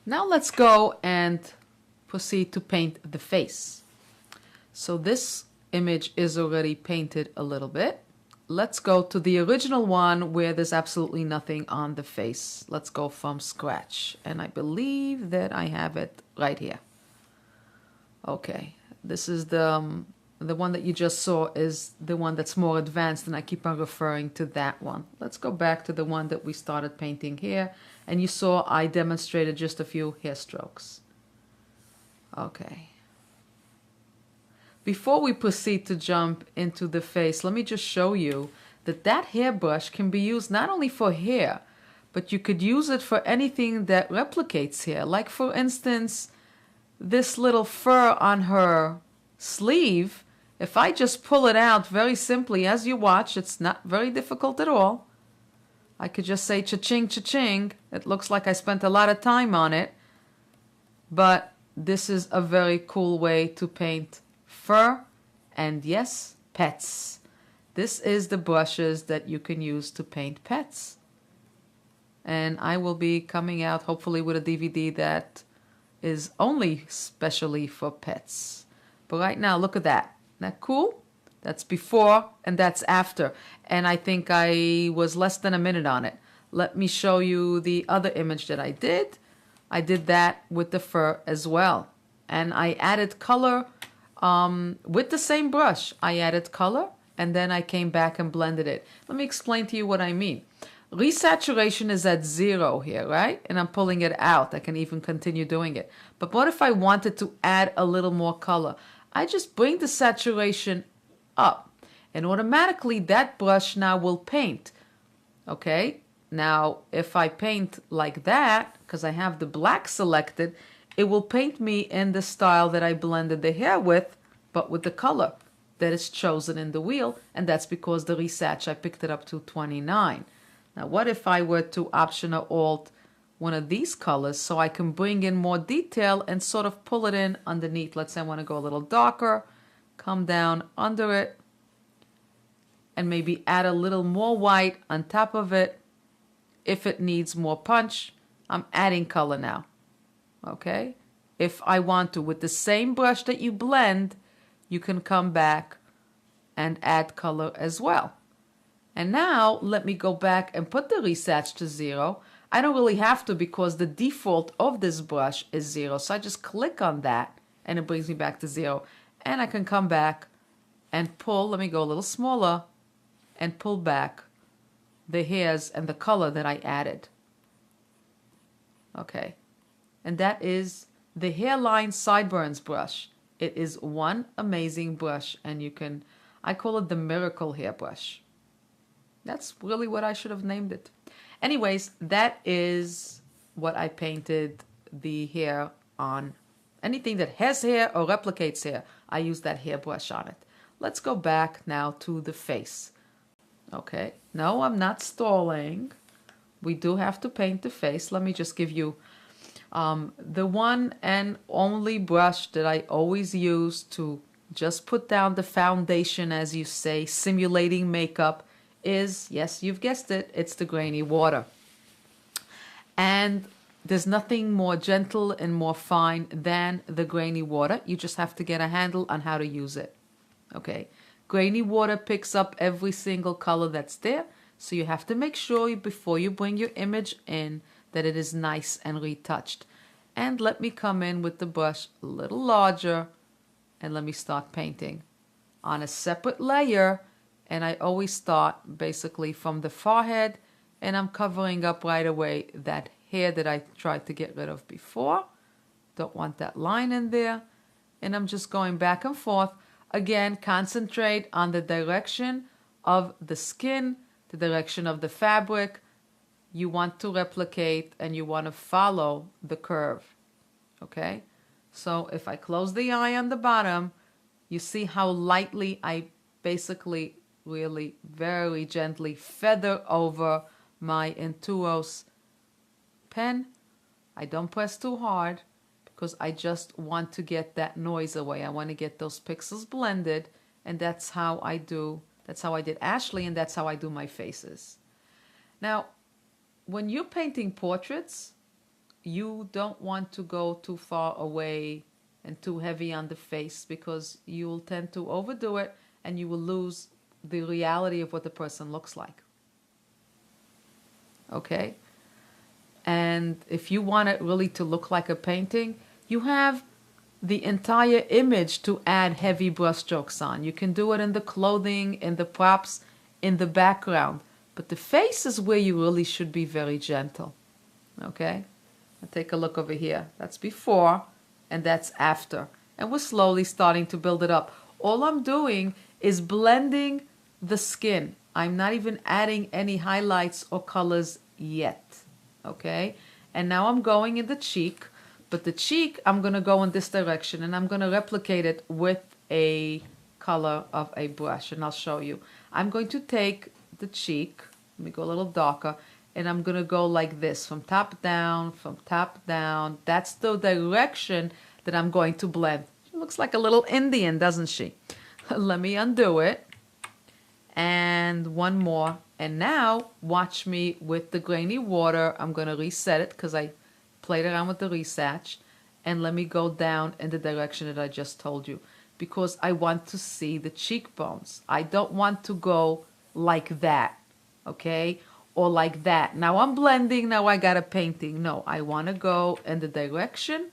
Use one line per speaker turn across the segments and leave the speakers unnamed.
Now let's go and proceed to paint the face. So this image is already painted a little bit. Let's go to the original one where there's absolutely nothing on the face. Let's go from scratch. And I believe that I have it right here. Okay, this is the one that you just saw is the one that's more advanced, and I keep on referring to that one. Let's go back to the one that we started painting here, and you saw I demonstrated just a few hair strokes. Okay. Before we proceed to jump into the face, let me just show you that that hairbrush can be used not only for hair, but you could use it for anything that replicates hair. Like for instance, this little fur on her sleeve. If I just pull it out very simply, as you watch, it's not very difficult at all. I could just say cha-ching, cha-ching. It looks like I spent a lot of time on it, but this is a very cool way to paint fur and, yes, pets. This is the brushes that you can use to paint pets. And I will be coming out hopefully with a DVD that is only specially for pets. But right now, look at that. Isn't that cool? That's before and that's after. And I think I was less than a minute on it. Let me show you the other image that I did. I did that with the fur as well. And I added color with the same brush. I added color and then I came back and blended it. Let me explain to you what I mean. Resaturation is at 0 here, right? And I'm pulling it out. I can even continue doing it. But what if I wanted to add a little more color? I just bring the saturation up and automatically that brush now will paint. Okay, now if I paint like that, because I have the black selected, it will paint me in the style that I blended the hair with, but with the color that is chosen in the wheel, and that's because the resatch, I picked it up to 29. Now what if I were to Option or Alt one of these colors so I can bring in more detail and sort of pull it in underneath. Let's say I want to go a little darker, come down under it, and maybe add a little more white on top of it. If it needs more punch, I'm adding color now. Okay? If I want to, with the same brush that you blend, you can come back and add color as well. And now let me go back and put the resatch to 0. I don't really have to because the default of this brush is 0. So I just click on that and it brings me back to 0. And I can come back and pull, let me go a little smaller, and pull back the hairs and the color that I added. Okay. And that is the Hairline Sideburns brush. It is one amazing brush, and you can, I call it the miracle hairbrush. That's really what I should have named it. Anyways, that is what I painted the hair on. Anything that has hair or replicates hair, I use that hairbrush on it. Let's go back now to the face. Okay, no, I'm not stalling. We do have to paint the face. Let me just give you the one and only brush that I always use to just put down the foundation, as you say, simulating makeup, is, yes, you've guessed it, it's the Grainy Water. And there's nothing more gentle and more fine than the Grainy Water. You just have to get a handle on how to use it. Okay, Grainy Water picks up every single color that's there, so you have to make sure before you bring your image in that it is nice and retouched. And let me come in with the brush a little larger and let me start painting on a separate layer. And I always start basically from the forehead, and I'm covering up right away that hair that I tried to get rid of before. Don't want that line in there. And I'm just going back and forth. Again, concentrate on the direction of the skin, the direction of the fabric. You want to replicate and you want to follow the curve. Okay? So if I close the eye on the bottom, you see how lightly I basically really very gently feather over my Intuos pen. I don't press too hard because I just want to get that noise away. I want to get those pixels blended, and that's how I did Ashley, and that's how I do my faces. Now, when you're painting portraits, you don't want to go too far away and too heavy on the face, because you will tend to overdo it and you will lose the reality of what the person looks like. Okay? And if you want it really to look like a painting, you have the entire image to add heavy brush strokes on. You can do it in the clothing, in the props, in the background. But the face is where you really should be very gentle. Okay? Now take a look over here. That's before and that's after. And we're slowly starting to build it up. All I'm doing is blending the skin. I'm not even adding any highlights or colors yet. Okay? And now I'm going in the cheek. But the cheek, I'm going to go in this direction and I'm going to replicate it with a color of a brush. And I'll show you. I'm going to take the cheek, let me go a little darker, and I'm going to go like this, from top down, from top down. That's the direction that I'm going to blend. She looks like a little Indian, doesn't she? Let me undo it. And one more. And now watch me with the grainy water. I'm going to reset it because I played around with the retouch, and let me go down in the direction that I just told you, because I want to see the cheekbones. I don't want to go like that, okay, or like that. Now I'm blending, now I got a painting. No, I want to go in the direction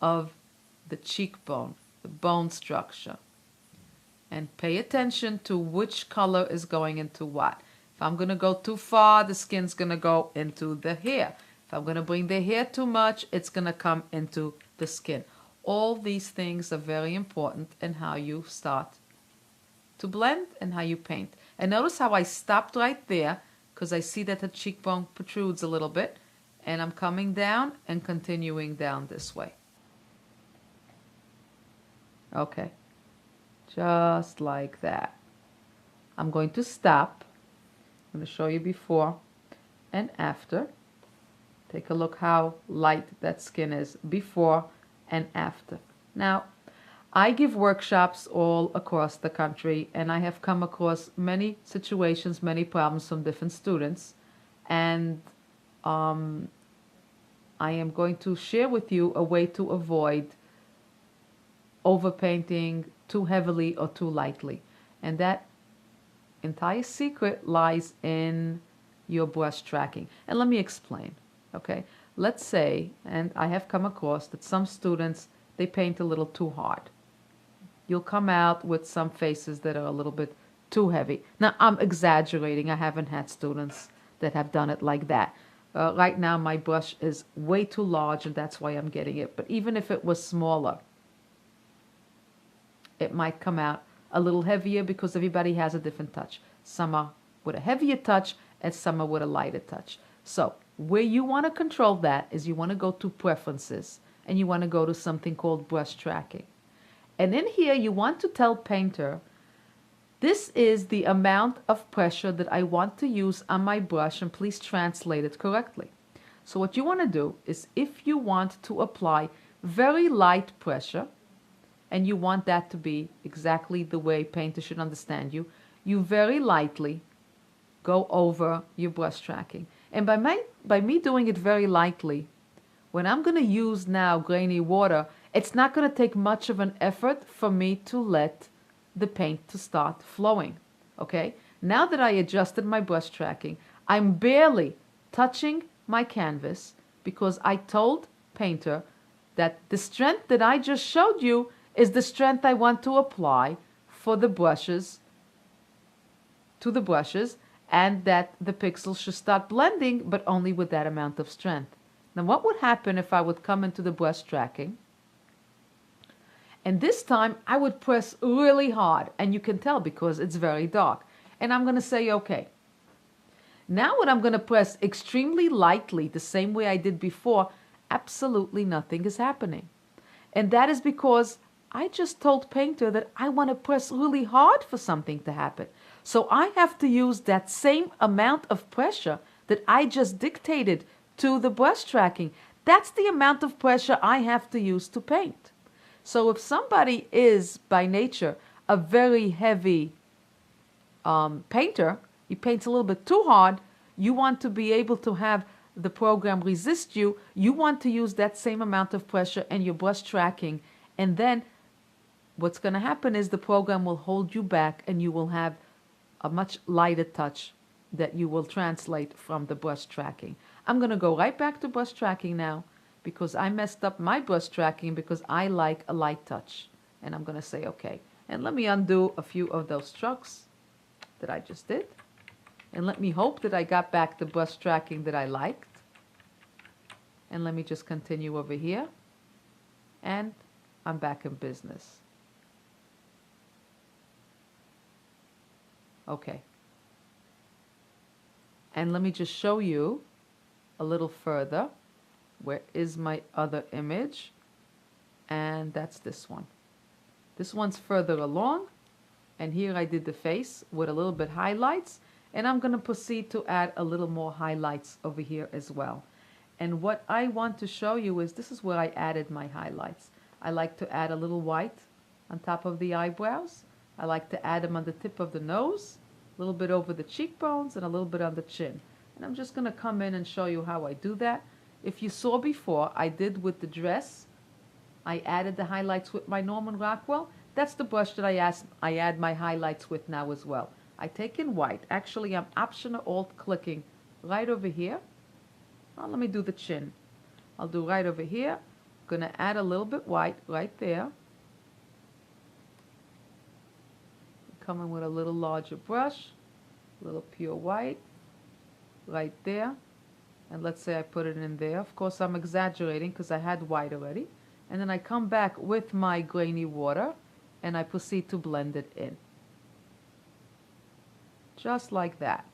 of the cheekbone, the bone structure, and pay attention to which color is going into what. If I'm going to go too far, the skin's going to go into the hair. If I'm going to bring the hair too much, it's going to come into the skin. All these things are very important in how you start to blend and how you paint. And notice how I stopped right there because I see that the cheekbone protrudes a little bit. And I'm coming down and continuing down this way. Okay. Just like that. I'm going to stop. I'm going to show you before and after. Take a look how light that skin is before and after. Now, I give workshops all across the country, and I have come across many situations, many problems from different students. And I am going to share with you a way to avoid overpainting too heavily or too lightly. And that entire secret lies in your brush tracking. And let me explain. Okay, let's say, and I have come across that some students, they paint a little too hard. You'll come out with some faces that are a little bit too heavy. Now, I'm exaggerating. I haven't had students that have done it like that. Right now, my brush is way too large, and that's why I'm getting it. But even if it was smaller, it might come out a little heavier because everybody has a different touch. Some are with a heavier touch, and some are with a lighter touch. So, where you want to control that is you want to go to preferences and you want to go to something called brush tracking. And in here you want to tell Painter, this is the amount of pressure that I want to use on my brush, and please translate it correctly. So what you want to do is, if you want to apply very light pressure and you want that to be exactly the way Painter should understand you, you very lightly go over your brush tracking. And by me doing it very lightly, when I'm going to use now grainy water, it's not going to take much of an effort for me to let the paint to start flowing. Okay? Now that I adjusted my brush tracking, I'm barely touching my canvas because I told Painter that the strength that I just showed you is the strength I want to apply for the brushes, to the brushes, and that the pixels should start blending, but only with that amount of strength. Now, what would happen if I would come into the brush tracking, and this time I would press really hard, and you can tell because it's very dark, and I'm going to say, okay. Now when I'm going to press extremely lightly, the same way I did before, absolutely nothing is happening. And that is because I just told Painter that I want to press really hard for something to happen. So I have to use that same amount of pressure that I just dictated to the brush tracking. That's the amount of pressure I have to use to paint. So if somebody is by nature a very heavy painter, he paints a little bit too hard, you want to be able to have the program resists you, you want to use that same amount of pressure and your brush tracking. And then what's going to happen is the program will hold you back and you will have a much lighter touch that you will translate from the brush tracking. I'm going to go right back to brush tracking now because I messed up my brush tracking because I like a light touch. And I'm going to say okay. And let me undo a few of those strokes that I just did. And let me hope that I got back the brush tracking that I liked. And let me just continue over here. And I'm back in business. Okay. And let me just show you a little further. Where is my other image? And that's this one. This one's further along. And here I did the face with a little bit highlights. And I'm going to proceed to add a little more highlights over here as well. And what I want to show you is this is where I added my highlights. I like to add a little white on top of the eyebrows. I like to add them on the tip of the nose, a little bit over the cheekbones, and a little bit on the chin. And I'm just going to come in and show you how I do that. If you saw before, I did with the dress. I added the highlights with my Norman Rockwell. That's the brush that I add my highlights with now as well. I take in white. Actually, I'm Option or Alt clicking right over here. Well, let me do the chin. I'll do right over here. I'm going to add a little bit white right there. Come in with a little larger brush, a little pure white right there. And let's say I put it in there. Of course, I'm exaggerating because I had white already. And then I come back with my grainy water and I proceed to blend it in. Just like that.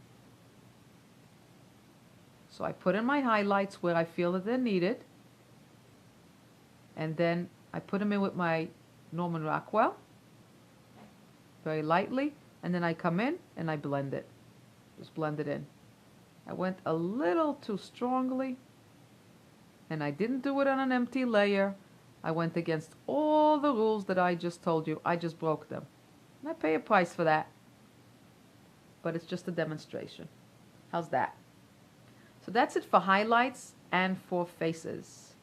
So I put in my highlights where I feel that they're needed. And then I put them in with my Norman Rockwell. Very lightly. And then I come in and I blend it. Just blend it in. I went a little too strongly. And I didn't do it on an empty layer. I went against all the rules that I just told you. I just broke them. And I pay a price for that. But it's just a demonstration. How's that? So that's it for highlights and for faces.